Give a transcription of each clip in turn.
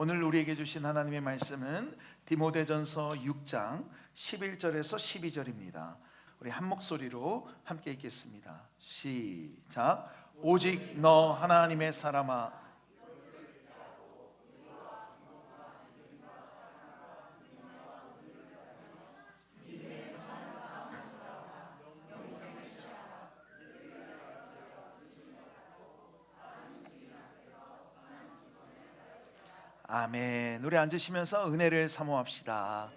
오늘 우리에게 주신 하나님의 말씀은 디모데전서 6장 11절에서 12절입니다. 우리 한 목소리로 함께 읽겠습니다. 시작. 오직 너 하나님의 사람아 아멘. 우리 앉으시면서 은혜를 사모합시다.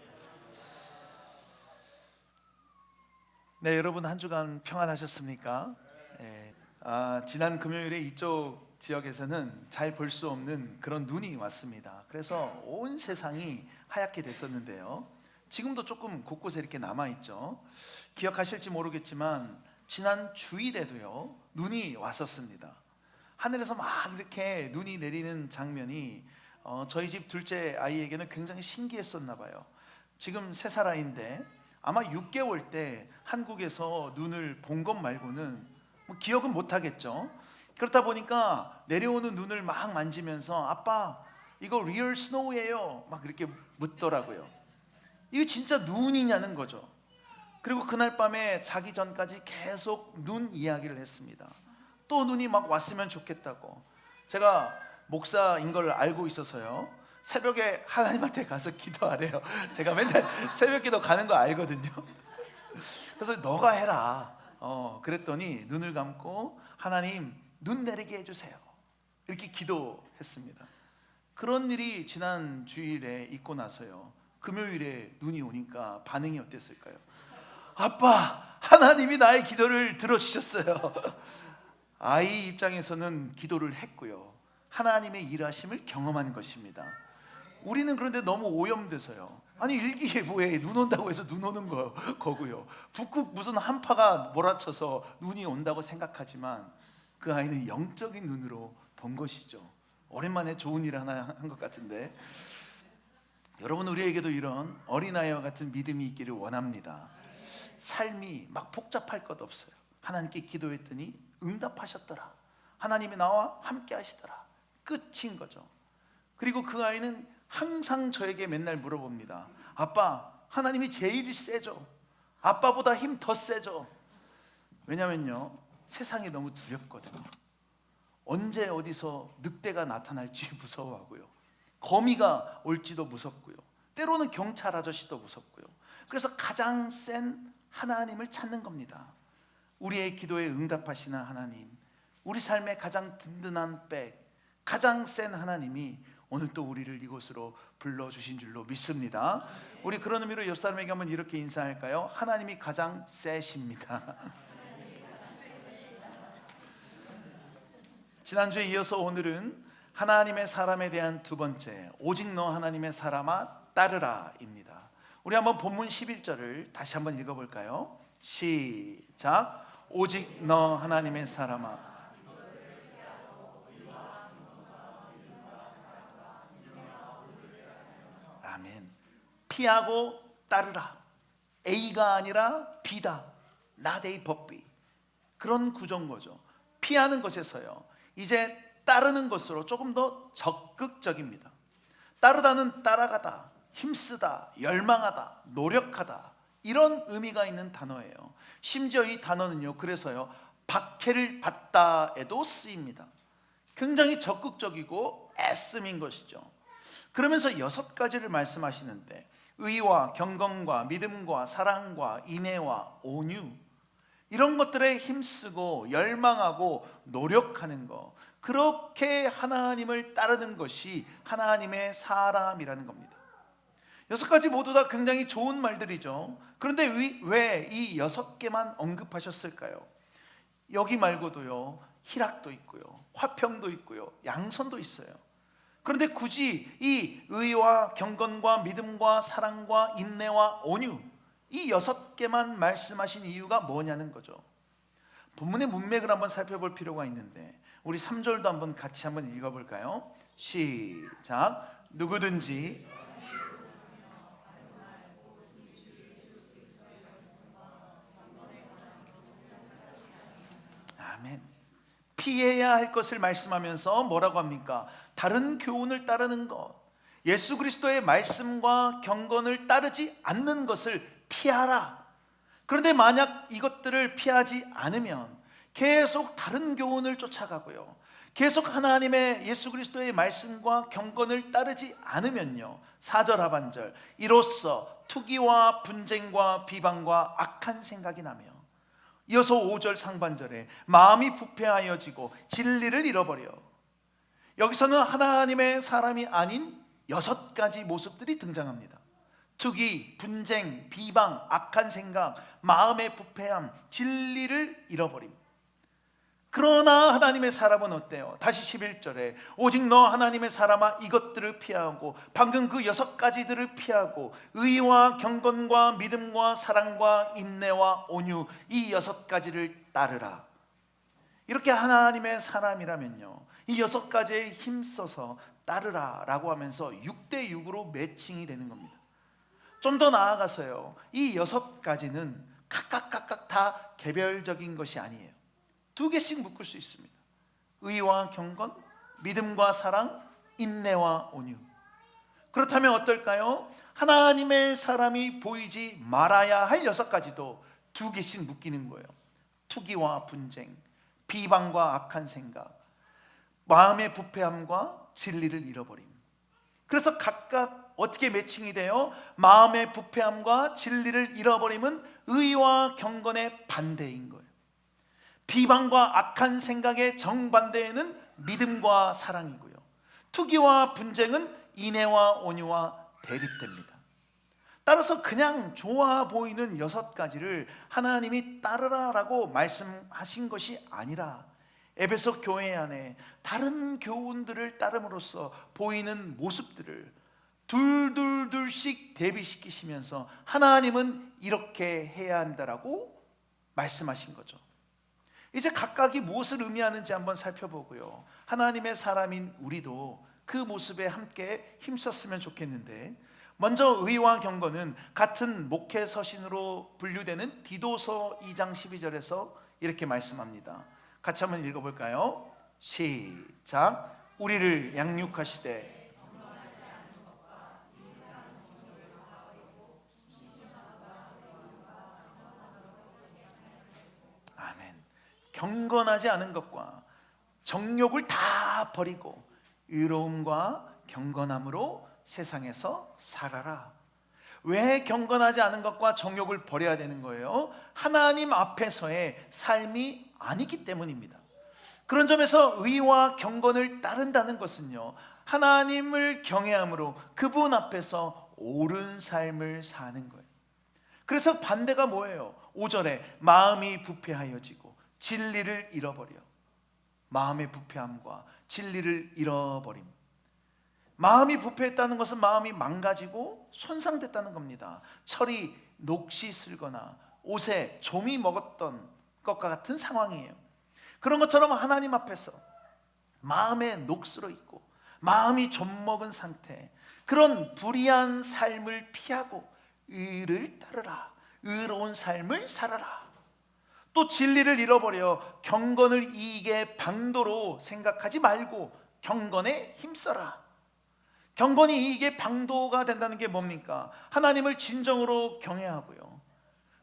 네, 여러분 한 주간 평안하셨습니까? 네. 지난 금요일에 이쪽 지역에서는 잘 볼 수 없는 그런 눈이 왔습니다. 그래서 온 세상이 하얗게 됐었는데요. 지금도 조금 곳곳에 이렇게 남아있죠. 기억하실지 모르겠지만 지난 주일에도요 눈이 왔었습니다. 하늘에서 막 이렇게 눈이 내리는 장면이 저희 집 둘째 아이에게는 굉장히 신기했었나 봐요. 지금 3살 아이인데 아마 6개월 때 한국에서 눈을 본 것 말고는 기억은 못 하겠죠. 그렇다 보니까 내려오는 눈을 막 만지면서 아빠 이거 리얼 스노우예요 막 그렇게 묻더라고요. 이게 진짜 눈이냐는 거죠. 그리고 그날 밤에 자기 전까지 계속 눈 이야기를 했습니다. 또 눈이 막 왔으면 좋겠다고. 제가 목사인 걸 알고 있어서요 새벽에 하나님한테 가서 기도하래요. 제가 맨날 새벽 기도 가는 거 알거든요. 그래서 너가 해라 그랬더니 눈을 감고 하나님 눈 내리게 해주세요 이렇게 기도했습니다. 그런 일이 지난 주일에 있고 나서요 금요일에 눈이 오니까 반응이 어땠을까요? 아빠 하나님이 나의 기도를 들어주셨어요. 아이 입장에서는 기도를 했고요 하나님의 일하심을 경험하는 것입니다. 우리는 그런데 너무 오염돼서요 아니 일기예보에 눈 온다고 해서 눈 오는 거고요 북극 무슨 한파가 몰아쳐서 눈이 온다고 생각하지만 그 아이는 영적인 눈으로 본 것이죠. 오랜만에 좋은 일 하나 한 것 같은데 여러분 우리에게도 이런 어린아이와 같은 믿음이 있기를 원합니다. 삶이 막 복잡할 것 없어요. 하나님께 기도했더니 응답하셨더라. 하나님이 나와 함께 하시더라. 끝인 거죠. 그리고 그 아이는 항상 저에게 맨날 물어봅니다. 아빠 하나님이 제일 세죠? 아빠보다 힘 더 세죠? 왜냐면요 세상이 너무 두렵거든요. 언제 어디서 늑대가 나타날지 무서워하고요 거미가 올지도 무섭고요 때로는 경찰 아저씨도 무섭고요 그래서 가장 센 하나님을 찾는 겁니다. 우리의 기도에 응답하시는 하나님, 우리 삶의 가장 든든한 백, 가장 센 하나님이 오늘 또 우리를 이곳으로 불러주신 줄로 믿습니다. 우리 그런 의미로 옆 사람에게 한번 이렇게 인사할까요? 하나님이 가장 세십니다. 지난주에 이어서 오늘은 하나님의 사람에 대한 두 번째, 오직 너 하나님의 사람아 따르라 입니다. 우리 한번 본문 11절을 다시 한번 읽어볼까요? 시작. 오직 너 하나님의 사람아. 아멘. 피하고 따르라. A가 아니라 B다. not A but B. 그런 구조인 거죠. 피하는 것에서요 이제 따르는 것으로 조금 더 적극적입니다. 따르다는 따라가다, 힘쓰다, 열망하다, 노력하다 이런 의미가 있는 단어예요. 심지어 이 단어는요 그래서요 박해를 받다에도 쓰입니다. 굉장히 적극적이고 애씀인 것이죠. 그러면서 6가지를 말씀하시는데 의와 경건과 믿음과 사랑과 인애와 온유 이런 것들에 힘쓰고 열망하고 노력하는 것, 그렇게 하나님을 따르는 것이 하나님의 사람이라는 겁니다. 6가지 모두 다 굉장히 좋은 말들이죠. 그런데 왜 이 6개만 언급하셨을까요? 여기 말고도요 희락도 있고요 화평도 있고요 양선도 있어요. 그런데 굳이 이 의와 경건과 믿음과 사랑과 인내와 온유 이 6개만 말씀하신 이유가 뭐냐는 거죠. 본문의 문맥을 한번 살펴볼 필요가 있는데 우리 3절도 한번 같이 한번 읽어볼까요? 시작. 누구든지 아멘. 피해야 할 것을 말씀하면서 뭐라고 합니까? 다른 교훈을 따르는 것, 예수 그리스도의 말씀과 경건을 따르지 않는 것을 피하라. 그런데 만약 이것들을 피하지 않으면 계속 다른 교훈을 쫓아가고요, 계속 하나님의 예수 그리스도의 말씀과 경건을 따르지 않으면요, 4절 하반절, 이로써 투기와 분쟁과 비방과 악한 생각이 나며, 이어서 5절 상반절에 마음이 부패하여지고 진리를 잃어버려. 여기서는 하나님의 사람이 아닌 6가지 모습들이 등장합니다. 투기, 분쟁, 비방, 악한 생각, 마음의 부패함, 진리를 잃어버림. 그러나 하나님의 사람은 어때요? 다시 11절에 오직 너 하나님의 사람아 이것들을 피하고, 방금 그 6가지들을 피하고 의와 경건과 믿음과 사랑과 인내와 온유, 이 6가지를 따르라. 이렇게 하나님의 사람이라면요, 이 6가지에 힘써서 따르라 라고 하면서 6대 6으로 매칭이 되는 겁니다. 좀 더 나아가서요, 이 6가지는 각각 다 개별적인 것이 아니에요. 2개씩 묶을 수 있습니다. 의와 경건, 믿음과 사랑, 인내와 온유. 그렇다면 어떨까요? 하나님의 사람이 보이지 말아야 할 6가지도 2개씩 묶이는 거예요. 투기와 분쟁, 비방과 악한 생각, 마음의 부패함과 진리를 잃어버림. 그래서 각각 어떻게 매칭이 돼요? 마음의 부패함과 진리를 잃어버림은 의와 경건의 반대인 거예요. 비방과 악한 생각의 정반대에는 믿음과 사랑이고요, 투기와 분쟁은 인애와 온유와 대립됩니다. 따라서 그냥 좋아 보이는 6가지를 하나님이 따르라라고 말씀하신 것이 아니라, 에베소 교회 안에 다른 교훈들을 따름으로써 보이는 모습들을 둘씩 대비시키시면서 하나님은 이렇게 해야 한다라고 말씀하신 거죠. 이제 각각이 무엇을 의미하는지 한번 살펴보고요, 하나님의 사람인 우리도 그 모습에 함께 힘썼으면 좋겠는데, 먼저 의와 경건은 같은 목회 서신으로 분류되는 디도서 2장 12절에서 이렇게 말씀합니다. 같이 한번 읽어볼까요? 시작. 우리를 양육하시되 경건하지 않은 것과 정욕을 다 버리고 의로움과 경건함으로 세상에서 살아라. 왜 경건하지 않은 것과 정욕을 버려야 되는 거예요? 하나님 앞에서의 삶이 아니기 때문입니다. 그런 점에서 의와 경건을 따른다는 것은요, 하나님을 경외함으로 그분 앞에서 옳은 삶을 사는 거예요. 그래서 반대가 뭐예요? 5절에 마음이 부패하여지고 진리를 잃어버려. 마음의 부패함과 진리를 잃어버림. 마음이 부패했다는 것은 마음이 망가지고 손상됐다는 겁니다. 철이 녹시 슬거나 옷에 좀이 먹었던 것과 같은 상황이에요. 그런 것처럼 하나님 앞에서 마음에 녹슬어 있고 마음이 좀 먹은 상태, 그런 불의한 삶을 피하고 의를 따르라. 의로운 삶을 살아라. 또 진리를 잃어버려 경건을 이익의 방도로 생각하지 말고 경건에 힘써라. 경건이 이익의 방도가 된다는 게 뭡니까? 하나님을 진정으로 경외하고요,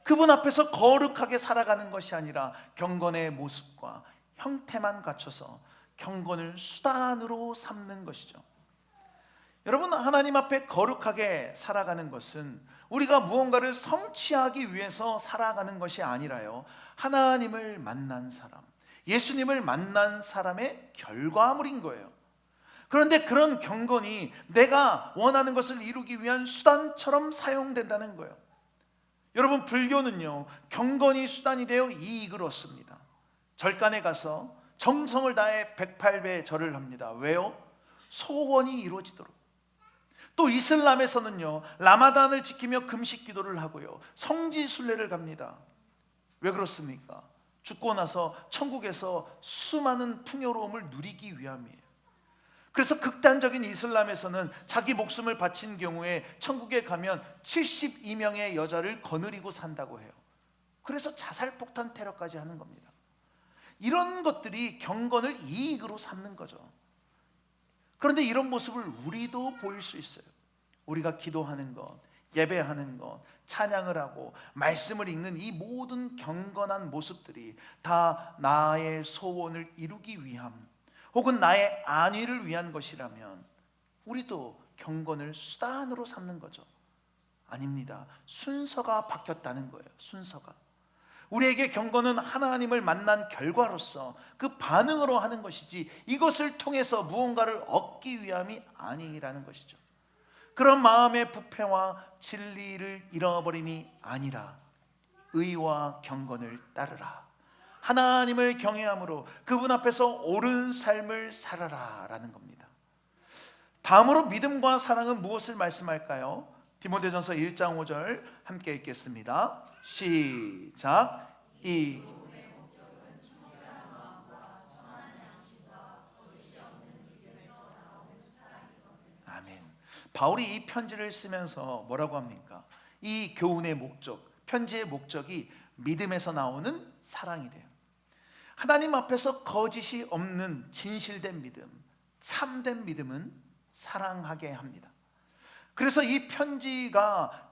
그분 앞에서 거룩하게 살아가는 것이 아니라 경건의 모습과 형태만 갖춰서 경건을 수단으로 삼는 것이죠. 여러분, 하나님 앞에 거룩하게 살아가는 것은 우리가 무언가를 성취하기 위해서 살아가는 것이 아니라요, 하나님을 만난 사람, 예수님을 만난 사람의 결과물인 거예요. 그런데 그런 경건이 내가 원하는 것을 이루기 위한 수단처럼 사용된다는 거예요. 여러분, 불교는요, 경건이 수단이 되어 이익을 얻습니다. 절간에 가서 정성을 다해 108배 절을 합니다. 왜요? 소원이 이루어지도록. 또 이슬람에서는요, 라마단을 지키며 금식 기도를 하고요, 성지 순례를 갑니다. 왜 그렇습니까? 죽고 나서 천국에서 수많은 풍요로움을 누리기 위함이에요. 그래서 극단적인 이슬람에서는 자기 목숨을 바친 경우에 천국에 가면 72명의 여자를 거느리고 산다고 해요. 그래서 자살폭탄 테러까지 하는 겁니다. 이런 것들이 경건을 이익으로 삼는 거죠. 그런데 이런 모습을 우리도 보일 수 있어요. 우리가 기도하는 것, 예배하는 것, 찬양을 하고 말씀을 읽는 이 모든 경건한 모습들이 다 나의 소원을 이루기 위함, 혹은 나의 안위를 위한 것이라면 우리도 경건을 수단으로 삼는 거죠. 아닙니다. 순서가 바뀌었다는 거예요. 순서가. 우리에게 경건은 하나님을 만난 결과로서 그 반응으로 하는 것이지 이것을 통해서 무언가를 얻기 위함이 아니라는 것이죠. 그런 마음의 부패와 진리를 잃어버림이 아니라 의와 경건을 따르라, 하나님을 경외함으로 그분 앞에서 옳은 삶을 살아라 라는 겁니다. 다음으로 믿음과 사랑은 무엇을 말씀할까요? 디모데전서 1장 5절 함께 읽겠습니다. 시작. 아멘. 바울이 이 편지를 쓰면서 뭐라고 합니까? 이 교훈의 목적, 편지의 목적이 믿음에서 나오는 사랑이 돼요. 하나님 앞에서 거짓이 없는 진실된 믿음, 참된 믿음은 사랑하게 합니다. 그래서 이 편지가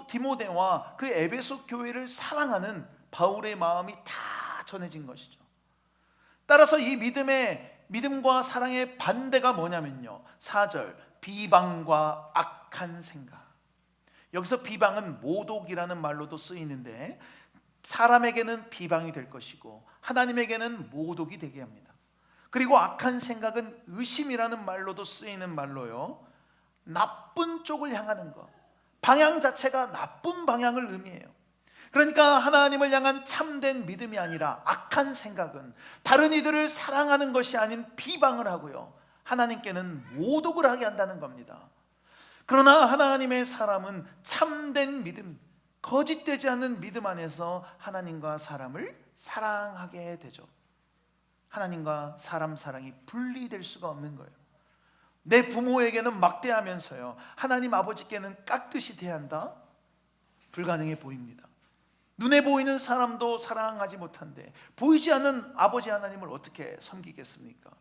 디모데와 그 에베소 교회를 사랑하는 바울의 마음이 다 전해진 것이죠. 따라서 이 믿음과 사랑의 반대가 뭐냐면요, 4절 비방과 악한 생각. 여기서 비방은 모독이라는 말로도 쓰이는데 사람에게는 비방이 될 것이고 하나님에게는 모독이 되게 합니다. 그리고 악한 생각은 의심이라는 말로도 쓰이는 말로요, 나쁜 쪽을 향하는 것, 방향 자체가 나쁜 방향을 의미해요. 그러니까 하나님을 향한 참된 믿음이 아니라 악한 생각은 다른 이들을 사랑하는 것이 아닌 비방을 하고요, 하나님께는 모독을 하게 한다는 겁니다. 그러나 하나님의 사람은 참된 믿음, 거짓되지 않는 믿음 안에서 하나님과 사람을 사랑하게 되죠. 하나님과 사람 사랑이 분리될 수가 없는 거예요. 내 부모에게는 막대하면서요 하나님 아버지께는 깍듯이 대한다? 불가능해 보입니다. 눈에 보이는 사람도 사랑하지 못한데 보이지 않는 아버지 하나님을 어떻게 섬기겠습니까?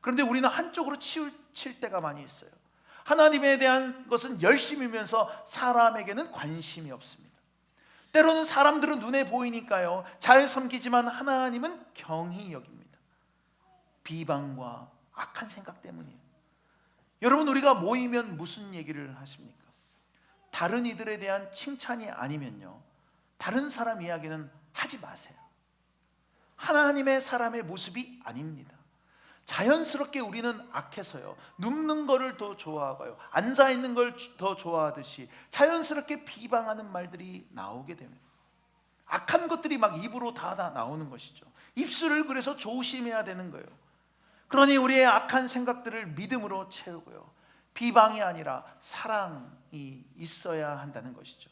그런데 우리는 한쪽으로 치우칠 때가 많이 있어요. 하나님에 대한 것은 열심이면서 사람에게는 관심이 없습니다. 때로는 사람들은 눈에 보이니까요 잘 섬기지만 하나님은 경히 여깁니다. 비방과 악한 생각 때문이에요. 여러분, 우리가 모이면 무슨 얘기를 하십니까? 다른 이들에 대한 칭찬이 아니면요 다른 사람 이야기는 하지 마세요. 하나님의 사람의 모습이 아닙니다. 자연스럽게 우리는 악해서요 눕는 거를 더 좋아하고요 앉아있는 걸 더 좋아하듯이 자연스럽게 비방하는 말들이 나오게 됩니다. 악한 것들이 막 입으로 다 나오는 것이죠. 입술을 그래서 조심해야 되는 거예요. 그러니 우리의 악한 생각들을 믿음으로 채우고요 비방이 아니라 사랑이 있어야 한다는 것이죠.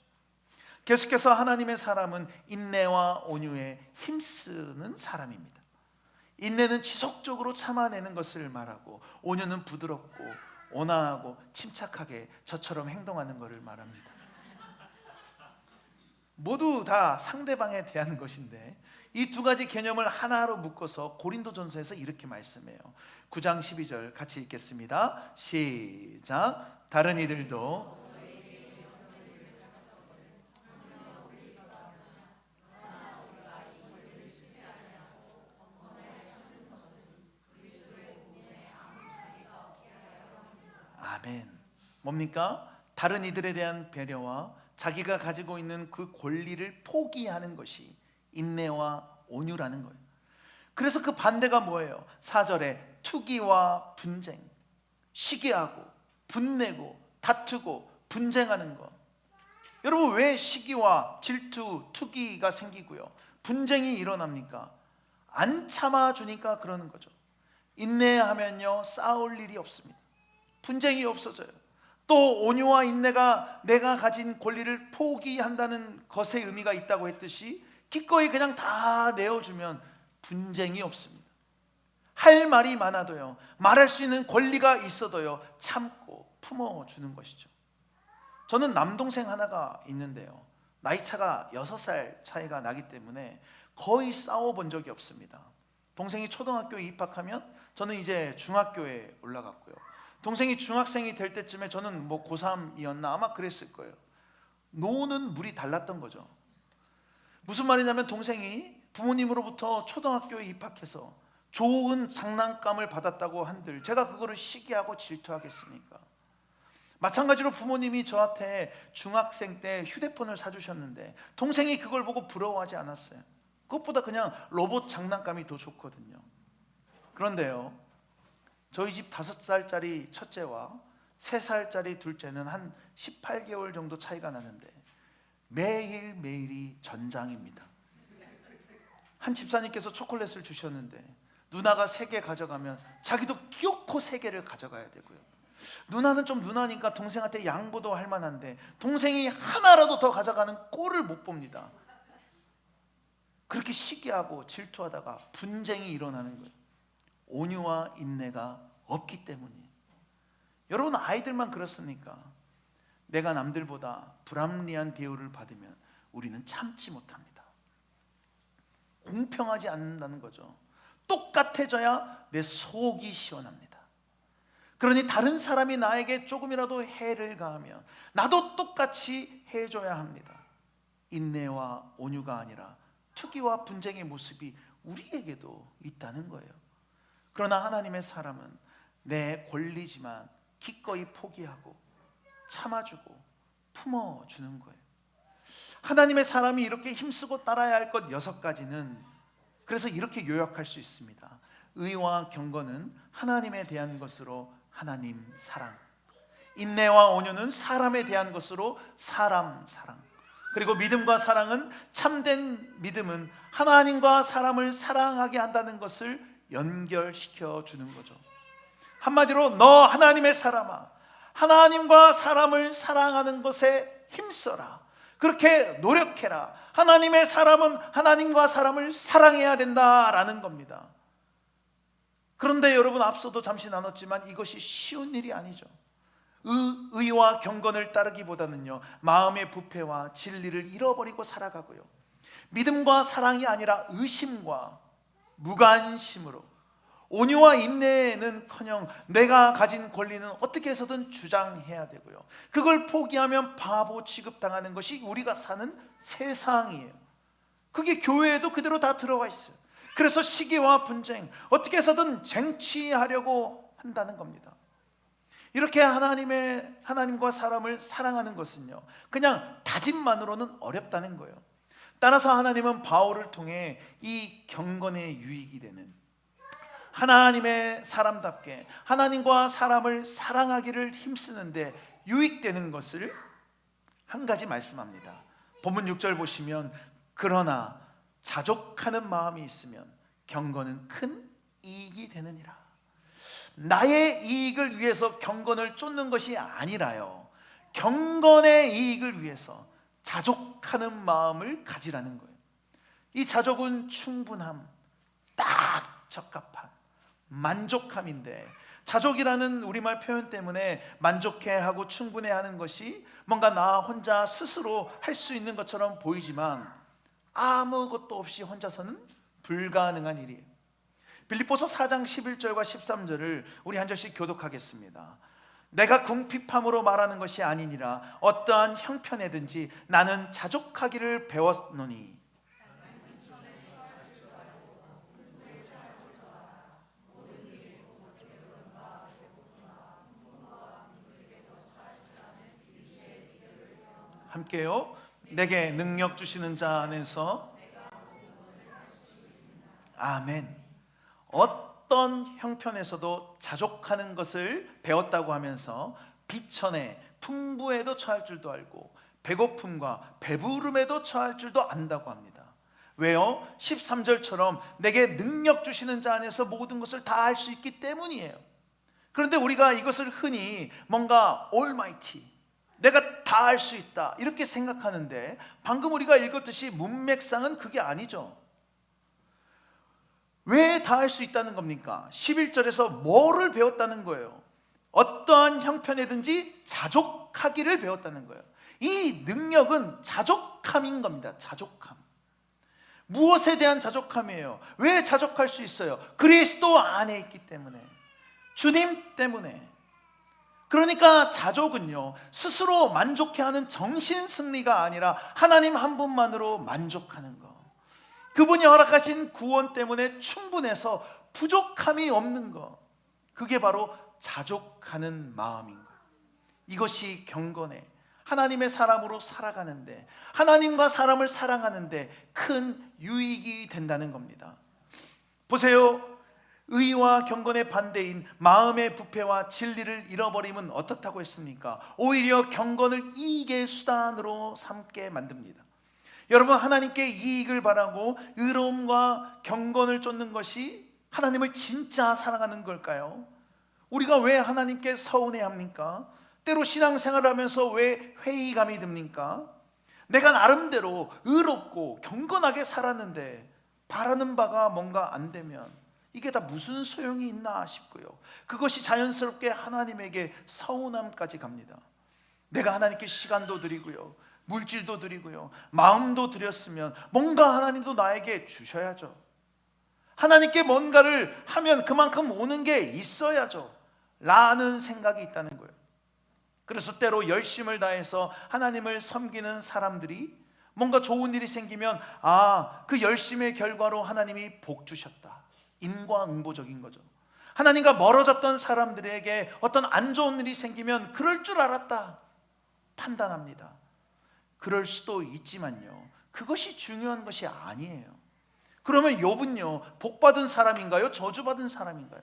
계속해서 하나님의 사람은 인내와 온유에 힘쓰는 사람입니다. 인내는 지속적으로 참아내는 것을 말하고 온유는 부드럽고 온화하고 침착하게 저처럼 행동하는 것을 말합니다. 모두 다 상대방에 대한 것인데 이 두 가지 개념을 하나로 묶어서 고린도전서에서 이렇게 말씀해요. 9장 12절 같이 읽겠습니다. 시작. 다른 이들도 아멘. 뭡니까? 다른 이들에 대한 배려와 자기가 가지고 있는 그 권리를 포기하는 것이 인내와 온유라는 거예요. 그래서 그 반대가 뭐예요? 4절에 투기와 분쟁, 시기하고 분내고 다투고 분쟁하는 것. 여러분, 왜 시기와 질투, 투기가 생기고요 분쟁이 일어납니까? 안 참아주니까 그러는 거죠. 인내하면요 싸울 일이 없습니다. 분쟁이 없어져요. 또 온유와 인내가 내가 가진 권리를 포기한다는 것의 의미가 있다고 했듯이 기꺼이 그냥 다 내어주면 분쟁이 없습니다. 할 말이 많아도요 말할 수 있는 권리가 있어도요 참고 품어주는 것이죠. 저는 남동생 하나가 있는데요 나이차가 6살 차이가 나기 때문에 거의 싸워본 적이 없습니다. 동생이 초등학교에 입학하면 저는 이제 중학교에 올라갔고요 동생이 중학생이 될 때쯤에 저는 뭐 고3이었나 아마 그랬을 거예요. 노는 물이 달랐던 거죠. 무슨 말이냐면 동생이 부모님으로부터 초등학교에 입학해서 좋은 장난감을 받았다고 한들 제가 그거를 시기하고 질투하겠습니까? 마찬가지로 부모님이 저한테 중학생 때 휴대폰을 사주셨는데 동생이 그걸 보고 부러워하지 않았어요. 그것보다 그냥 로봇 장난감이 더 좋거든요. 그런데요, 저희 집 5살짜리 첫째와 3살짜리 둘째는 한 18개월 정도 차이가 나는데 매일매일이 전장입니다. 한 집사님께서 초콜릿을 주셨는데 누나가 3개 가져가면 자기도 끼워코 3개를 가져가야 되고요. 누나는 좀 누나니까 동생한테 양보도 할 만한데 동생이 하나라도 더 가져가는 꼴을 못 봅니다. 그렇게 시기하고 질투하다가 분쟁이 일어나는 거예요. 온유와 인내가 없기 때문이에요. 여러분, 아이들만 그렇습니까? 내가 남들보다 불합리한 대우를 받으면 우리는 참지 못합니다. 공평하지 않는다는 거죠. 똑같아져야 내 속이 시원합니다. 그러니 다른 사람이 나에게 조금이라도 해를 가하면 나도 똑같이 해줘야 합니다. 인내와 온유가 아니라 투기와 분쟁의 모습이 우리에게도 있다는 거예요. 그러나 하나님의 사람은 내 권리지만 기꺼이 포기하고 참아주고 품어주는 거예요. 하나님의 사람이 이렇게 힘쓰고 따라야 할 것 6가지는 그래서 이렇게 요약할 수 있습니다. 의와 경건은 하나님에 대한 것으로 하나님 사랑, 인내와 온유는 사람에 대한 것으로 사람 사랑, 그리고 믿음과 사랑은 참된 믿음은 하나님과 사람을 사랑하게 한다는 것을 연결시켜 주는 거죠. 한마디로 너 하나님의 사람아, 하나님과 사람을 사랑하는 것에 힘써라. 그렇게 노력해라. 하나님의 사람은 하나님과 사람을 사랑해야 된다라는 겁니다. 그런데 여러분, 앞서도 잠시 나눴지만 이것이 쉬운 일이 아니죠. 의와 경건을 따르기보다는요, 마음의 부패와 진리를 잃어버리고 살아가고요, 믿음과 사랑이 아니라 의심과 무관심으로, 온유와 인내는커녕 내가 가진 권리는 어떻게 해서든 주장해야 되고요, 그걸 포기하면 바보 취급당하는 것이 우리가 사는 세상이에요. 그게 교회에도 그대로 다 들어와 있어요. 그래서 시기와 분쟁, 어떻게 해서든 쟁취하려고 한다는 겁니다. 이렇게 하나님과 사람을 사랑하는 것은요, 그냥 다짐만으로는 어렵다는 거예요. 따라서 하나님은 바울을 통해 이 경건의 유익이 되는, 하나님의 사람답게 하나님과 사람을 사랑하기를 힘쓰는데 유익되는 것을 한 가지 말씀합니다. 본문 6절 보시면, 그러나 자족하는 마음이 있으면 경건은 큰 이익이 되느니라. 나의 이익을 위해서 경건을 쫓는 것이 아니라요, 경건의 이익을 위해서 자족하는 마음을 가지라는 거예요. 이 자족은 충분함, 딱 적합한 만족함인데, 자족이라는 우리말 표현 때문에 만족해하고 충분해하는 것이 뭔가 나 혼자 스스로 할 수 있는 것처럼 보이지만 아무것도 없이 혼자서는 불가능한 일이에요. 빌립보서 4장 11절과 13절을 우리 한 절씩 교독하겠습니다. 내가 궁핍함으로 말하는 것이 아니니라. 어떠한 형편에든지 나는 자족하기를 배웠노니. 함께요. 내게 능력 주시는 자 안에서. 아멘. 어떤 형편에서도 자족하는 것을 배웠다고 하면서 비천에 풍부에도 처할 줄도 알고 배고픔과 배부름에도 처할 줄도 안다고 합니다. 왜요? 13절처럼 내게 능력 주시는 자 안에서 모든 것을 다 할 수 있기 때문이에요. 그런데 우리가 이것을 흔히 뭔가 almighty, 내가 다 할 수 있다, 이렇게 생각하는데 방금 우리가 읽었듯이 문맥상은 그게 아니죠. 왜 다 할 수 있다는 겁니까? 11절에서 뭐를 배웠다는 거예요? 어떠한 형편에든지 자족하기를 배웠다는 거예요. 이 능력은 자족함인 겁니다. 자족함. 무엇에 대한 자족함이에요? 왜 자족할 수 있어요? 그리스도 안에 있기 때문에, 주님 때문에. 그러니까 자족은요, 스스로 만족해하는 정신 승리가 아니라 하나님 한 분만으로 만족하는 것, 그분이 허락하신 구원 때문에 충분해서 부족함이 없는 것, 그게 바로 자족하는 마음인 것. 이것이 경건해 하나님의 사람으로 살아가는데, 하나님과 사람을 사랑하는데 큰 유익이 된다는 겁니다. 보세요, 의와 경건의 반대인 마음의 부패와 진리를 잃어버림은 어떻다고 했습니까? 오히려 경건을 이익의 수단으로 삼게 만듭니다. 여러분, 하나님께 이익을 바라고 의로움과 경건을 쫓는 것이 하나님을 진짜 사랑하는 걸까요? 우리가 왜 하나님께 서운해합니까? 때로 신앙생활을 하면서 왜 회의감이 듭니까? 내가 나름대로 의롭고 경건하게 살았는데 바라는 바가 뭔가 안 되면 이게 다 무슨 소용이 있나 싶고요, 그것이 자연스럽게 하나님에게 서운함까지 갑니다. 내가 하나님께 시간도 드리고요, 물질도 드리고요, 마음도 드렸으면 뭔가 하나님도 나에게 주셔야죠. 하나님께 뭔가를 하면 그만큼 오는 게 있어야죠 라는 생각이 있다는 거예요. 그래서 때로 열심을 다해서 하나님을 섬기는 사람들이 뭔가 좋은 일이 생기면 그 열심의 결과로 하나님이 복 주셨다, 인과응보적인 거죠. 하나님과 멀어졌던 사람들에게 어떤 안 좋은 일이 생기면 그럴 줄 알았다 판단합니다. 그럴 수도 있지만요, 그것이 중요한 것이 아니에요. 그러면 욥은요, 복받은 사람인가요? 저주받은 사람인가요?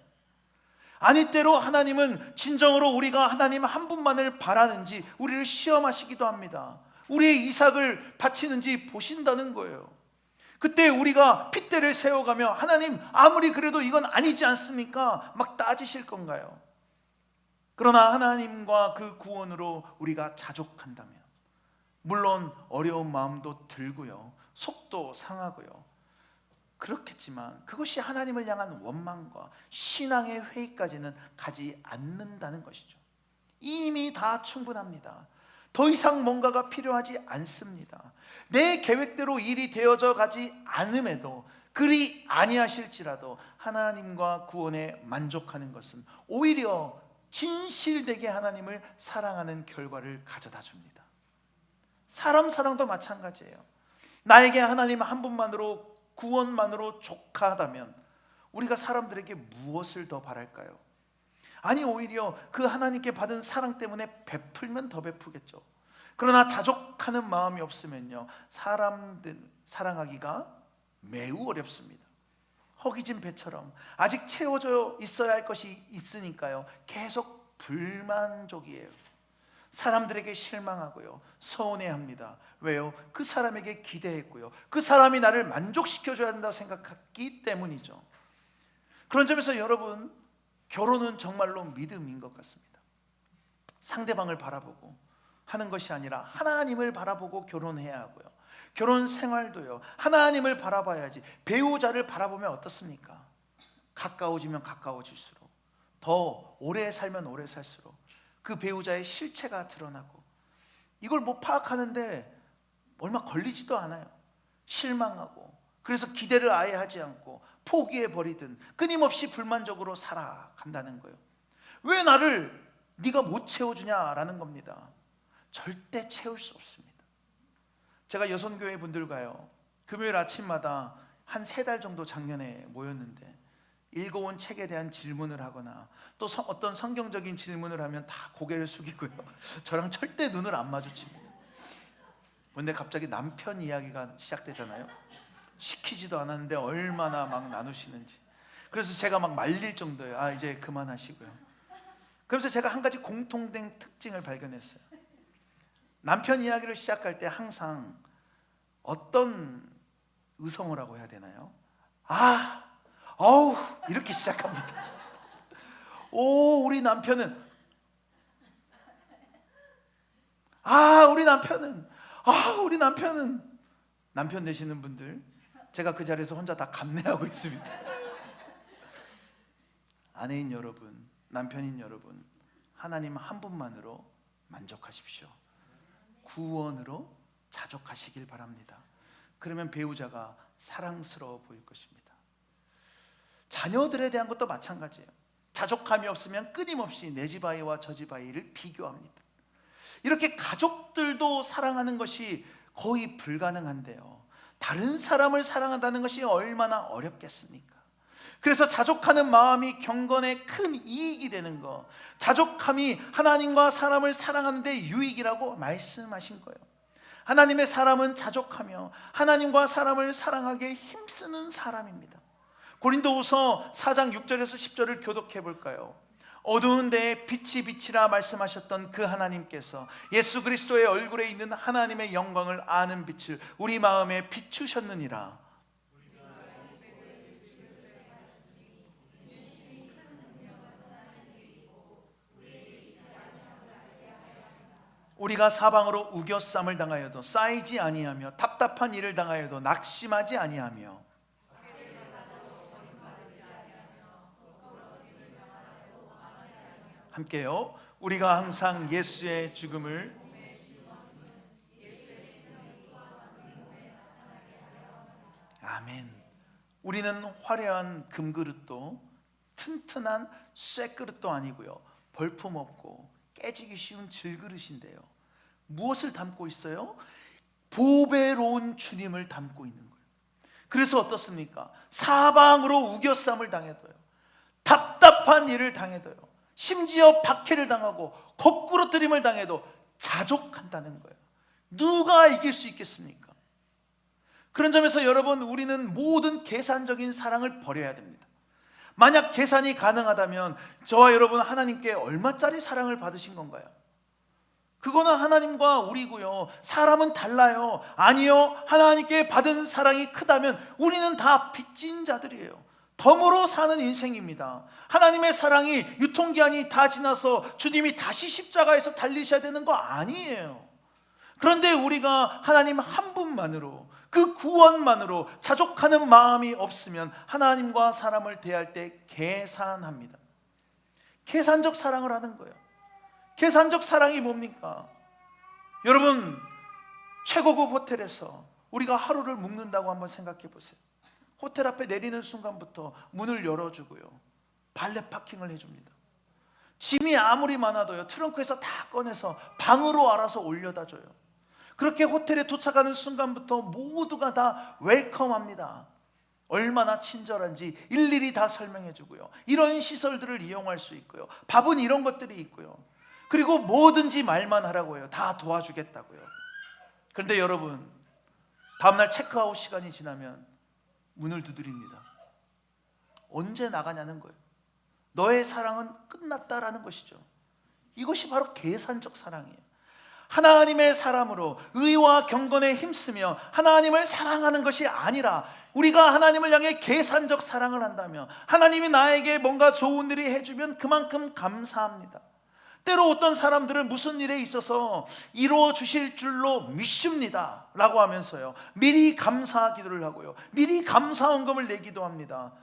아니, 때로 하나님은 진정으로 우리가 하나님 한 분만을 바라는지 우리를 시험하시기도 합니다. 우리의 이삭을 바치는지 보신다는 거예요. 그때 우리가 핏대를 세워가며 하나님 아무리 그래도 이건 아니지 않습니까? 막 따지실 건가요? 그러나 하나님과 그 구원으로 우리가 자족한다면, 물론 어려운 마음도 들고요, 속도 상하고요, 그렇겠지만 그것이 하나님을 향한 원망과 신앙의 회의까지는 가지 않는다는 것이죠. 이미 다 충분합니다. 더 이상 뭔가가 필요하지 않습니다. 내 계획대로 일이 되어져 가지 않음에도, 그리 아니하실지라도 하나님과 구원에 만족하는 것은 오히려 진실되게 하나님을 사랑하는 결과를 가져다 줍니다. 사람 사랑도 마찬가지예요. 나에게 하나님 한 분만으로, 구원만으로 족하다면 우리가 사람들에게 무엇을 더 바랄까요? 아니, 오히려 그 하나님께 받은 사랑 때문에 베풀면 더 베푸겠죠. 그러나 자족하는 마음이 없으면요, 사람들 사랑하기가 매우 어렵습니다. 허기진 배처럼 아직 채워져 있어야 할 것이 있으니까요, 계속 불만족이에요. 사람들에게 실망하고요, 서운해합니다. 왜요? 그 사람에게 기대했고요, 그 사람이 나를 만족시켜줘야 한다고 생각했기 때문이죠. 그런 점에서 여러분, 결혼은 정말로 믿음인 것 같습니다. 상대방을 바라보고 하는 것이 아니라 하나님을 바라보고 결혼해야 하고요, 결혼 생활도요, 하나님을 바라봐야지. 배우자를 바라보면 어떻습니까? 가까워지면 가까워질수록, 더 오래 살면 오래 살수록 그 배우자의 실체가 드러나고, 이걸 못 파악하는데 얼마 걸리지도 않아요. 실망하고, 그래서 기대를 아예 하지 않고 포기해버리든 끊임없이 불만족으로 살아간다는 거예요. 왜 나를 네가 못 채워주냐라는 겁니다. 절대 채울 수 없습니다. 제가 여선교회 분들과요, 금요일 아침마다 한 3달 정도 작년에 모였는데, 읽어온 책에 대한 질문을 하거나 또 어떤 성경적인 질문을 하면 다 고개를 숙이고요, 저랑 절대 눈을 안 마주칩니다. 근데 갑자기 남편 이야기가 시작되잖아요. 시키지도 않았는데 얼마나 막 나누시는지. 그래서 제가 막 말릴 정도예요. 이제 그만하시고요. 그래서 제가 한 가지 공통된 특징을 발견했어요. 남편 이야기를 시작할 때 항상 어떤 의성어라고 해야 되나요? 어우, 이렇게 시작합니다. 우리 남편은, 우리 남편은, 남편 되시는 분들, 제가 그 자리에서 혼자 다 감내하고 있습니다. 아내인 여러분, 남편인 여러분, 하나님 한 분만으로 만족하십시오. 구원으로 자족하시길 바랍니다. 그러면 배우자가 사랑스러워 보일 것입니다. 자녀들에 대한 것도 마찬가지예요. 자족함이 없으면 끊임없이 내 집 아이와 저 집 아이를 비교합니다. 이렇게 가족들도 사랑하는 것이 거의 불가능한데요, 다른 사람을 사랑한다는 것이 얼마나 어렵겠습니까? 그래서 자족하는 마음이 경건에 큰 이익이 되는 것, 자족함이 하나님과 사람을 사랑하는 데 유익이라고 말씀하신 거예요. 하나님의 사람은 자족하며 하나님과 사람을 사랑하기에 힘쓰는 사람입니다. 고린도후서 4장 6절에서 10절을 교독해 볼까요? 어두운 데에 빛이 빛이라 말씀하셨던 그 하나님께서 예수 그리스도의 얼굴에 있는 하나님의 영광을 아는 빛을 우리 마음에 비추셨느니라. 우리가 사방으로 우겨쌈을 당하여도 쌓이지 아니하며 답답한 일을 당하여도 낙심하지 아니하며 함께요. 우리가 항상 예수의 죽음을 아멘. 우리는 화려한 금그릇도 튼튼한 쇠그릇도 아니고요, 볼품없고 깨지기 쉬운 질그릇인데요, 무엇을 담고 있어요? 보배로운 주님을 담고 있는 거예요. 그래서 어떻습니까? 사방으로 우겨쌈을 당해도요, 답답한 일을 당해도요, 심지어 박해를 당하고 거꾸로 뜨림을 당해도 자족한다는 거예요. 누가 이길 수 있겠습니까? 그런 점에서 여러분, 우리는 모든 계산적인 사랑을 버려야 됩니다. 만약 계산이 가능하다면 저와 여러분 하나님께 얼마짜리 사랑을 받으신 건가요? 그거는 하나님과 우리고요, 사람은 달라요. 아니요, 하나님께 받은 사랑이 크다면 우리는 다 빚진 자들이에요. 덤으로 사는 인생입니다. 하나님의 사랑이 유통기한이 다 지나서 주님이 다시 십자가에서 달리셔야 되는 거 아니에요. 그런데 우리가 하나님 한 분만으로, 그 구원만으로 자족하는 마음이 없으면 하나님과 사람을 대할 때 계산합니다. 계산적 사랑을 하는 거예요. 계산적 사랑이 뭡니까? 여러분, 최고급 호텔에서 우리가 하루를 묵는다고 한번 생각해 보세요. 호텔 앞에 내리는 순간부터 문을 열어주고요, 발렛 파킹을 해줍니다. 짐이 아무리 많아도요, 트렁크에서 다 꺼내서 방으로 알아서 올려다 줘요. 그렇게 호텔에 도착하는 순간부터 모두가 다 웰컴합니다. 얼마나 친절한지 일일이 다 설명해 주고요, 이런 시설들을 이용할 수 있고요, 밥은 이런 것들이 있고요, 그리고 뭐든지 말만 하라고 해요. 다 도와주겠다고요. 그런데 여러분, 다음날 체크아웃 시간이 지나면 문을 두드립니다. 언제 나가냐는 거예요. 너의 사랑은 끝났다라는 것이죠. 이것이 바로 계산적 사랑이에요. 하나님의 사람으로 의와 경건에 힘쓰며 하나님을 사랑하는 것이 아니라 우리가 하나님을 향해 계산적 사랑을 한다면, 하나님이 나에게 뭔가 좋은 일이 해주면 그만큼 감사합니다. 때로 어떤 사람들은 무슨 일에 있어서 이루어 주실 줄로 믿습니다 라고 하면서요, 미리 감사 기도를 하고요, 미리 감사헌금을 내기도 합니다.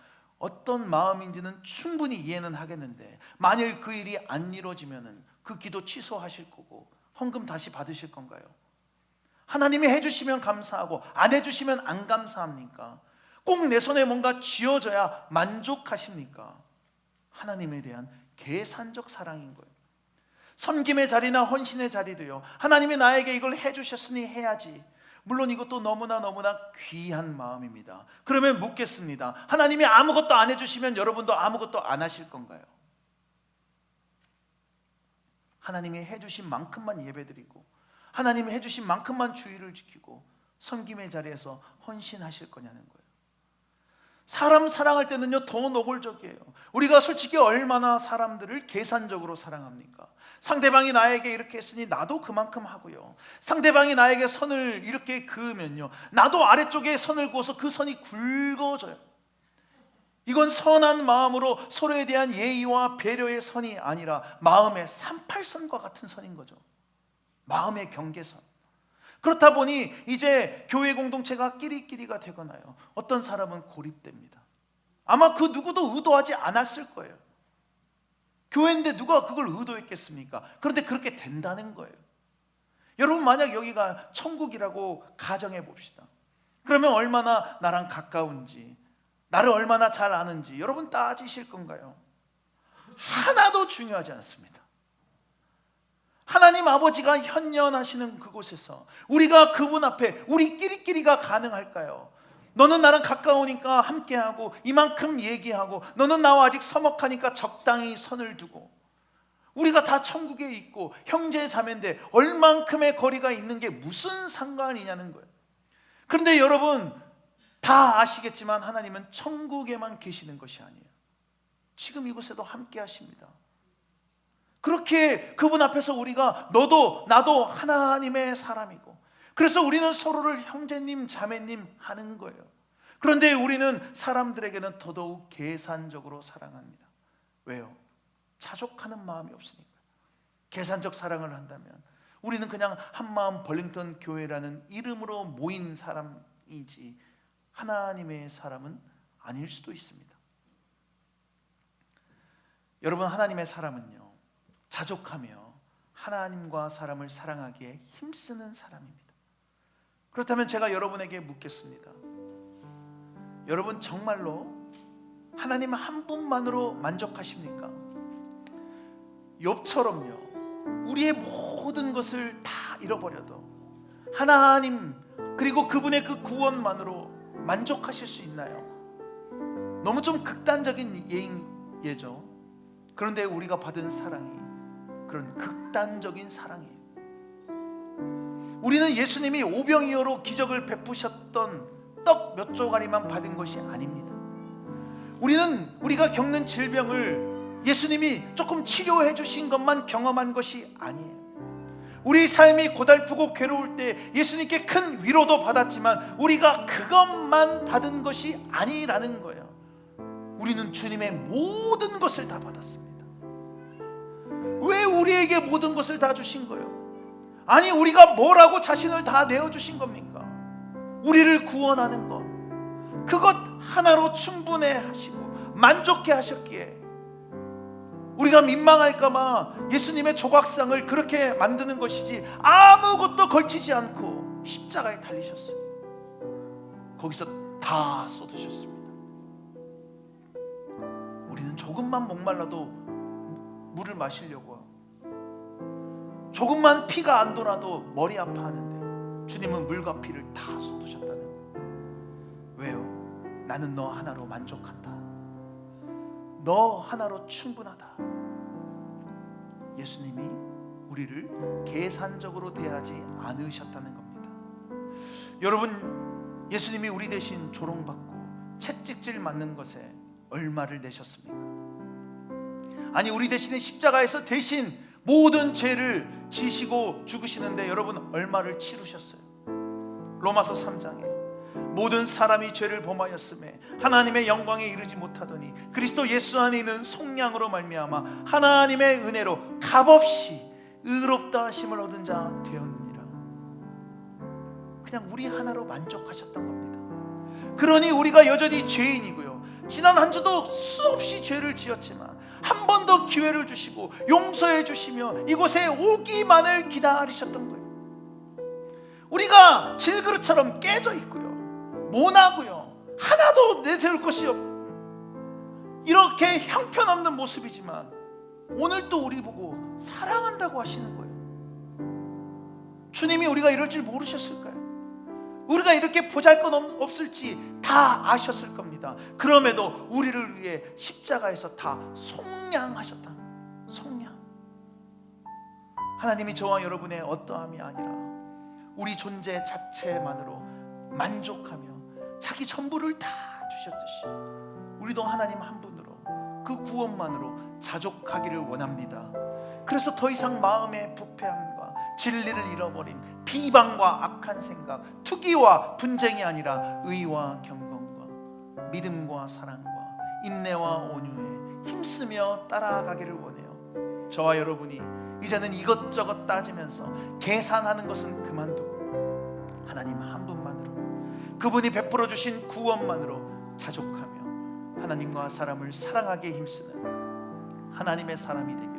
어떤 마음인지는 충분히 이해는 하겠는데, 만일 그 일이 안 이루어지면 그 기도 취소하실 거고 헌금 다시 받으실 건가요? 하나님이 해주시면 감사하고 안 해주시면 안 감사합니까? 꼭 내 손에 뭔가 쥐어져야 만족하십니까? 하나님에 대한 계산적 사랑인 거예요. 섬김의 자리나 헌신의 자리도요, 하나님이 나에게 이걸 해주셨으니 해야지. 물론 이것도 너무나 귀한 마음입니다. 그러면 묻겠습니다. 하나님이 아무것도 안 해주시면 여러분도 아무것도 안 하실 건가요? 하나님이 해주신 만큼만 예배드리고 하나님이 해주신 만큼만 주의를 지키고 섬김의 자리에서 헌신하실 거냐는 거예요. 사람 사랑할 때는요, 더 노골적이에요. 우리가 솔직히 얼마나 사람들을 계산적으로 사랑합니까? 상대방이 나에게 이렇게 했으니 나도 그만큼 하고요, 상대방이 나에게 선을 이렇게 그으면요, 나도 아래쪽에 선을 그어서 그 선이 굵어져요. 이건 선한 마음으로 서로에 대한 예의와 배려의 선이 아니라 마음의 38선과 같은 선인 거죠. 마음의 경계선. 그렇다 보니 이제 교회 공동체가 끼리끼리가 되거나요, 어떤 사람은 고립됩니다. 아마 그 누구도 의도하지 않았을 거예요. 교회인데 누가 그걸 의도했겠습니까? 그런데 그렇게 된다는 거예요. 여러분, 만약 여기가 천국이라고 가정해 봅시다. 그러면 얼마나 나랑 가까운지, 나를 얼마나 잘 아는지 여러분 따지실 건가요? 하나도 중요하지 않습니다. 하나님 아버지가 현현하시는 그곳에서 우리가 그분 앞에 우리끼리가 가능할까요? 너는 나랑 가까우니까 함께하고 이만큼 얘기하고, 너는 나와 아직 서먹하니까 적당히 선을 두고, 우리가 다 천국에 있고 형제 자매인데 얼만큼의 거리가 있는 게 무슨 상관이냐는 거예요. 그런데 여러분 다 아시겠지만 하나님은 천국에만 계시는 것이 아니에요. 지금 이곳에도 함께 하십니다. 그렇게 그분 앞에서 우리가 너도 나도 하나님의 사람이고, 그래서 우리는 서로를 형제님 자매님 하는 거예요. 그런데 우리는 사람들에게는 더더욱 계산적으로 사랑합니다. 왜요? 자족하는 마음이 없으니까. 계산적 사랑을 한다면 우리는 그냥 한마음 벌링턴 교회라는 이름으로 모인 사람이지 하나님의 사람은 아닐 수도 있습니다. 여러분, 하나님의 사람은요, 자족하며 하나님과 사람을 사랑하기에 힘쓰는 사람입니다. 그렇다면 제가 여러분에게 묻겠습니다. 여러분 정말로 하나님 한 분만으로 만족하십니까? 욥처럼요, 우리의 모든 것을 다 잃어버려도 하나님 그리고 그분의 그 구원만으로 만족하실 수 있나요? 너무 좀 극단적인 예죠. 그런데 우리가 받은 사랑이 그런 극단적인 사랑이에요. 우리는 예수님이 오병이어로 기적을 베푸셨던 떡 몇 조각이만 받은 것이 아닙니다. 우리는 우리가 겪는 질병을 예수님이 조금 치료해 주신 것만 경험한 것이 아니에요. 우리 삶이 고달프고 괴로울 때 예수님께 큰 위로도 받았지만 우리가 그것만 받은 것이 아니라는 거예요. 우리는 주님의 모든 것을 다 받았습니다. 왜 우리에게 모든 것을 다 주신 거예요? 아니, 우리가 뭐라고 자신을 다 내어주신 겁니까? 우리를 구원하는 것, 그것 하나로 충분해 하시고 만족해 하셨기에 우리가 민망할까봐 예수님의 조각상을 그렇게 만드는 것이지 아무것도 걸치지 않고 십자가에 달리셨어요. 거기서 다 쏟으셨습니다. 우리는 조금만 목말라도 물을 마시려고 하고, 조금만 피가 안 돌아도 머리 아파하는데 주님은 물과 피를 다 쏟으셨다는 거예요. 왜요? 나는 너 하나로 만족한다. 너 하나로 충분하다. 예수님이 우리를 계산적으로 대하지 않으셨다는 겁니다. 여러분, 예수님이 우리 대신 조롱받고 채찍질 맞는 것에 얼마를 내셨습니까? 아니, 우리 대신에 십자가에서 대신 모든 죄를 지시고 죽으시는데 여러분 얼마를 치르셨어요? 로마서 3장에 모든 사람이 죄를 범하였음에 하나님의 영광에 이르지 못하더니 그리스도 예수 안에 있는 속량으로 말미암아 하나님의 은혜로 값없이 의롭다 하심을 얻은 자 되었느니라. 그냥 우리 하나로 만족하셨던 겁니다. 그러니 우리가 여전히 죄인이고요, 지난 한 주도 수없이 죄를 지었지만 한 번 더 기회를 주시고 용서해 주시며 이곳에 오기만을 기다리셨던 거예요. 우리가 질그릇처럼 깨져 있고요, 모나고요, 하나도 내세울 것이 없고 이렇게 형편없는 모습이지만 오늘 또 우리 보고 사랑한다고 하시는 거예요. 주님이 우리가 이럴 줄 모르셨을까요? 우리가 이렇게 보잘것없을지 다 아셨을 겁니다. 그럼에도 우리를 위해 십자가에서 다 속량하셨다. 속량. 하나님이 저와 여러분의 어떠함이 아니라 우리 존재 자체만으로 만족하며 자기 전부를 다 주셨듯이 우리도 하나님 한 분으로 그 구원만으로 자족하기를 원합니다. 그래서 더 이상 마음의 부패함과 진리를 잃어버린 비방과 악한 생각, 투기와 분쟁이 아니라 의와 경건과 믿음과 사랑과 인내와 온유에 힘쓰며 따라가기를 원해요. 저와 여러분이 이제는 이것저것 따지면서 계산하는 것은 그만두고 하나님 한 분만으로, 그분이 베풀어 주신 구원만으로 자족하며 하나님과 사람을 사랑하기에 힘쓰는 하나님의 사람이 되기를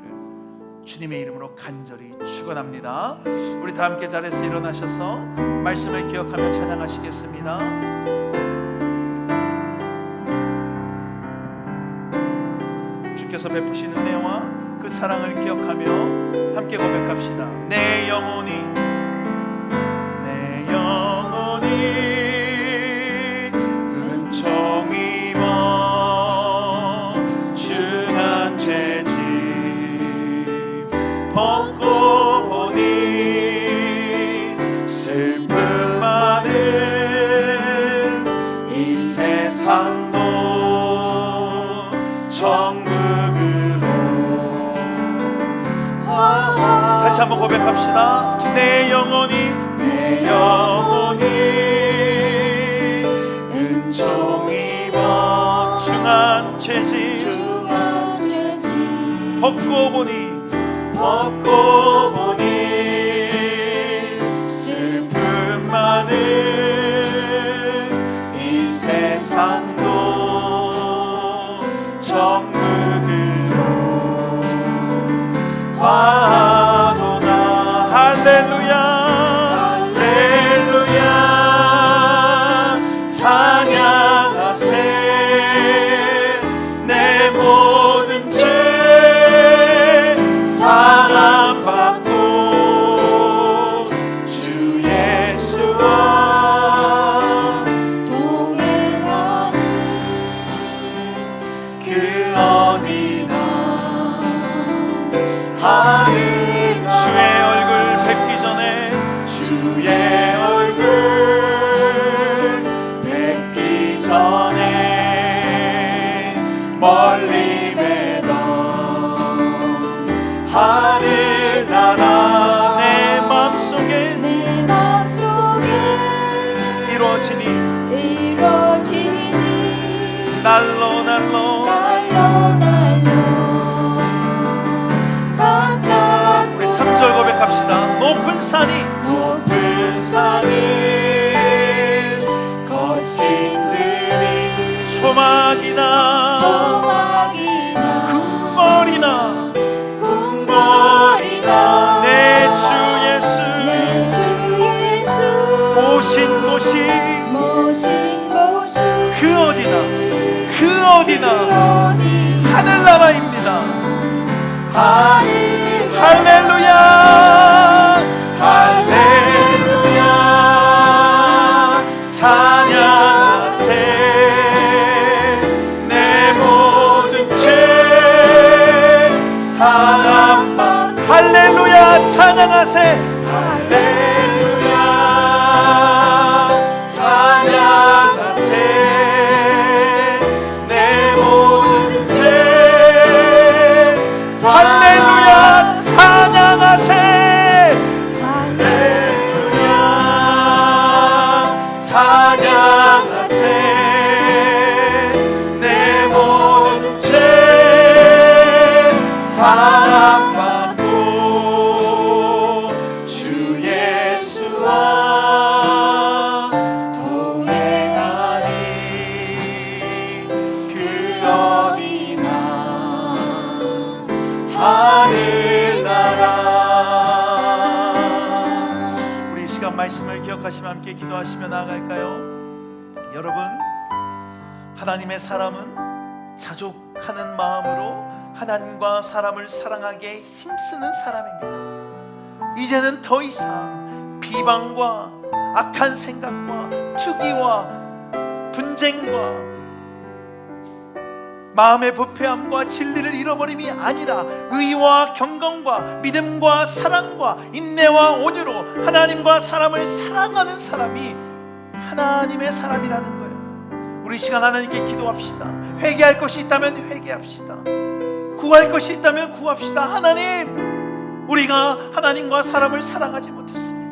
주님의 이름으로 간절히 축원합니다. 우리 다 함께 자리에서 일어나셔서 말씀을 기억하며 찬양하시겠습니다. 주께서 베푸신 은혜와 그 사랑을 기억하며 함께 고백합시다. 내 영혼이 은총 입어 중한 죄짐 벗고 보니 슬픔 많은 이 세상도 정금으로. 다시 한번 고백합시다. 내 영혼이 은총 입어 중한 죄짐 벗고 보니 슬픔 많은 이 세상도 정금으로 화도다. 할렐루야 찬양하세. 내 모든 죄 사함받고 주 예수와 동행하는 그 어디나 하늘 주의 얼굴 뵙기 전에 주의 얼굴 멀리 매던 하늘나라 내 맘속에 이루어지니 날로 우리 3절 고백합시다. 높은 산이 거친 들이 조막이나 궁궐이나 내 주 예수 모신 곳이 그 어디나 하늘나라입니다. 할렐루야 찬양하세. 내 모든 죄 사함받고 할렐루야 찬양하세. 할렐루야 찬양하세. 내 모든 죄 할렐루야 찬양하세. 할렐루야 찬양하세. 내 모든 죄 사랑받고 주 예수와 동행하니 그 어디나 하늘나라. 우리 이 시간 말씀을 기억하시며 함께 기도하시며 나아갈까요? 여러분, 하나님의 사람은 자족하는 마음으로 하나님과 사람을 사랑하기에 힘쓰는 사람입니다. 이제는 더 이상 비방과 악한 생각과 투기와 분쟁과 마음의 부패함과 진리를 잃어버림이 아니라 의와 경건과 믿음과 사랑과 인내와 온유로 하나님과 사람을 사랑하는 사람이 하나님의 사람이라는 거예요. 우리 시간 하나님께 기도합시다. 회개할 것이 있다면 회개합시다. 구할 것이 있다면 구합시다. 하나님, 우리가 하나님과 사람을 사랑하지 못했습니다.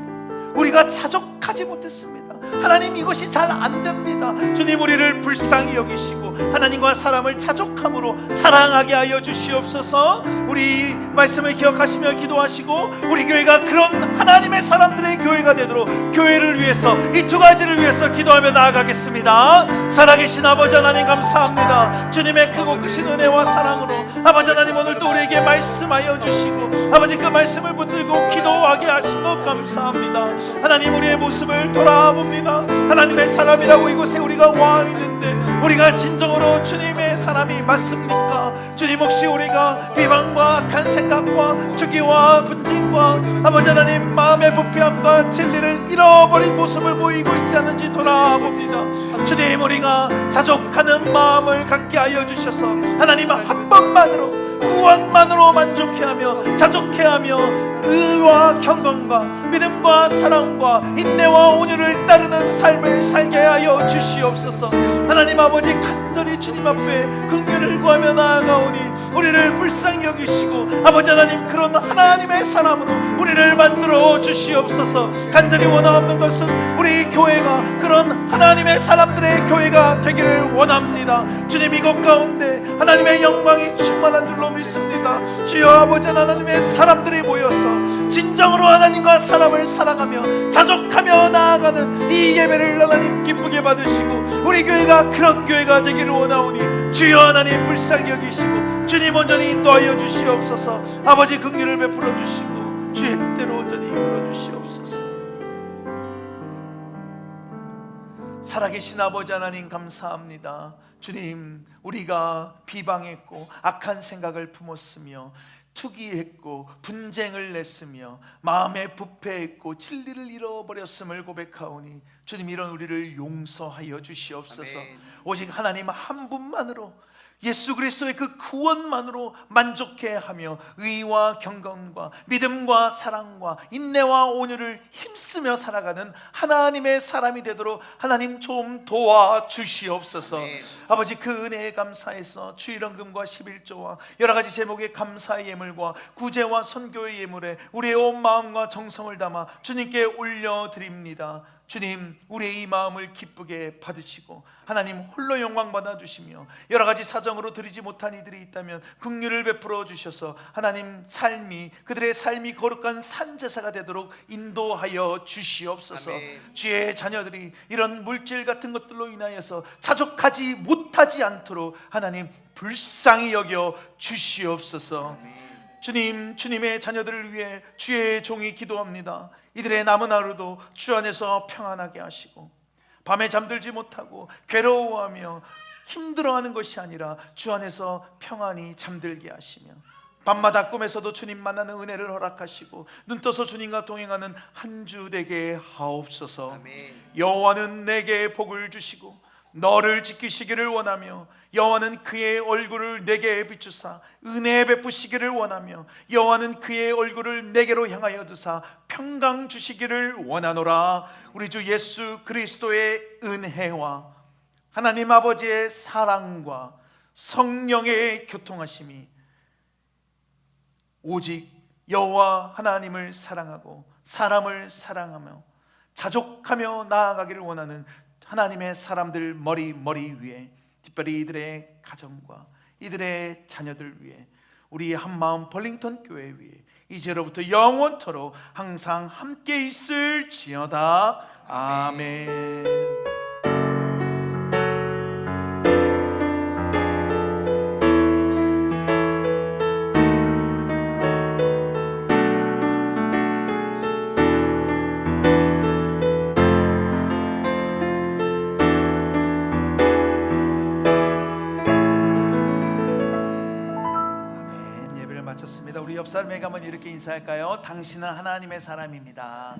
우리가 자족하지 못했습니다. 하나님, 이것이 잘 안 됩니다. 주님, 우리를 불쌍히 여기시고 하나님과 사람을 자족함으로 사랑하게 하여 주시옵소서. 우리 말씀을 기억하시며 기도하시고 우리 교회가 그런 하나님의 사람들의 교회가 되도록 교회를 위해서 이 두 가지를 위해서 기도하며 나아가겠습니다. 살아계신 아버지 하나님, 감사합니다. 주님의 크고 크신 은혜와 사랑으로 아버지 하나님, 오늘 또 우리에게 말씀하여 주시고 아버지 그 말씀을 붙들고 기도하게 하신 것 감사합니다. 하나님, 우리의 모습을 돌아봅니다. 하나님의 사람이라고 이곳에 우리가 와 있는데 우리가 진정으로 주님의 하나님의 사람이 맞습니까? 주님, 혹시 우리가 비방과 악한 생각과 투기와 분쟁과 아버지 하나님 마음의 부패함과 진리를 잃어버린 모습을 보이고 있지 않은지 돌아봅니다. 주님, 우리가 자족하는 마음을 갖게 하여 주셔서 하나님 한 번만으로 구원만으로 만족해하며 자족해하며 의와 경건과 믿음과 사랑과 인내와 온유를 따르는 삶을 살게 하여 주시옵소서. 하나님 아버지, 간절히 주님 앞에 긍휼을 구하며 나아가오니 우리를 불쌍히 여기시고 아버지 하나님, 그런 하나님의 사람으로 우리를 만들어 주시옵소서. 간절히 원하옵는 것은 우리 교회가 그런 하나님의 사람들의 교회가 되기를 원합니다. 주님, 이것 가운데 하나님의 영광이 충만한 줄로 믿습니다. 주여 아버지, 하나님의 사람들이 모여서 진정으로 하나님과 사람을 사랑하며 자족하며 나아가는 이 예배를 하나님 기쁘게 받으시고 우리 교회가 그런 교회가 되기를 원하오니 주여 하나님 불쌍히 여기시고 주님 온전히 인도하여 주시옵소서. 아버지, 긍휼을 베풀어 주시고 주의 뜻대로 온전히 이끌어 주시옵소서. 살아계신 아버지 하나님, 감사합니다. 주님, 우리가 비방했고 악한 생각을 품었으며 투기했고 분쟁을 냈으며 마음에 부패했고 진리를 잃어버렸음을 고백하오니 주님, 이런 우리를 용서하여 주시옵소서. 아멘. 오직 하나님 한 분만으로, 예수 그리스도의 그 구원만으로 만족해 하며 의와 경건과 믿음과 사랑과 인내와 온유를 힘쓰며 살아가는 하나님의 사람이 되도록 하나님 좀 도와주시옵소서. 아멘. 아버지, 그 은혜에 감사해서 주일헌금과 11조와 여러가지 제목의 감사의 예물과 구제와 선교의 예물에 우리의 온 마음과 정성을 담아 주님께 올려드립니다. 주님, 우리의 이 마음을 기쁘게 받으시고 하나님 홀로 영광 받아주시며 여러가지 사정으로 드리지 못한 이들이 있다면 긍휼을 베풀어 주셔서 하나님 그들의 삶이 거룩한 산제사가 되도록 인도하여 주시옵소서. 아멘. 주의 자녀들이 이런 물질 같은 것들로 인하여서 자족하지 못하지 않도록 하나님 불쌍히 여겨 주시옵소서. 아멘. 주님, 주님의 자녀들을 위해 주의 종이 기도합니다. 이들의 남은 하루도 주 안에서 평안하게 하시고 밤에 잠들지 못하고 괴로워하며 힘들어하는 것이 아니라 주 안에서 평안히 잠들게 하시며 밤마다 꿈에서도 주님 만나는 은혜를 허락하시고 눈 떠서 주님과 동행하는 한 주 되게 하옵소서. 아멘. 여호와는 내게 복을 주시고 너를 지키시기를 원하며 여호와는 그의 얼굴을 내게 비추사 은혜 베푸시기를 원하며 여호와는 그의 얼굴을 내게로 향하여 두사 평강 주시기를 원하노라. 우리 주 예수 그리스도의 은혜와 하나님 아버지의 사랑과 성령의 교통하심이 오직 여호와 하나님을 사랑하고 사람을 사랑하며 자족하며 나아가기를 원하는 하나님의 사람들 머리 위에, 특별히 이들의 가정과 이들의 자녀들 위해, 우리 한마음 벌링턴 교회 위에 이제로부터 영원토록 항상 함께 있을지어다. 아멘. 우리 옆 사람에게 한번 이렇게 인사할까요? 당신은 하나님의 사람입니다.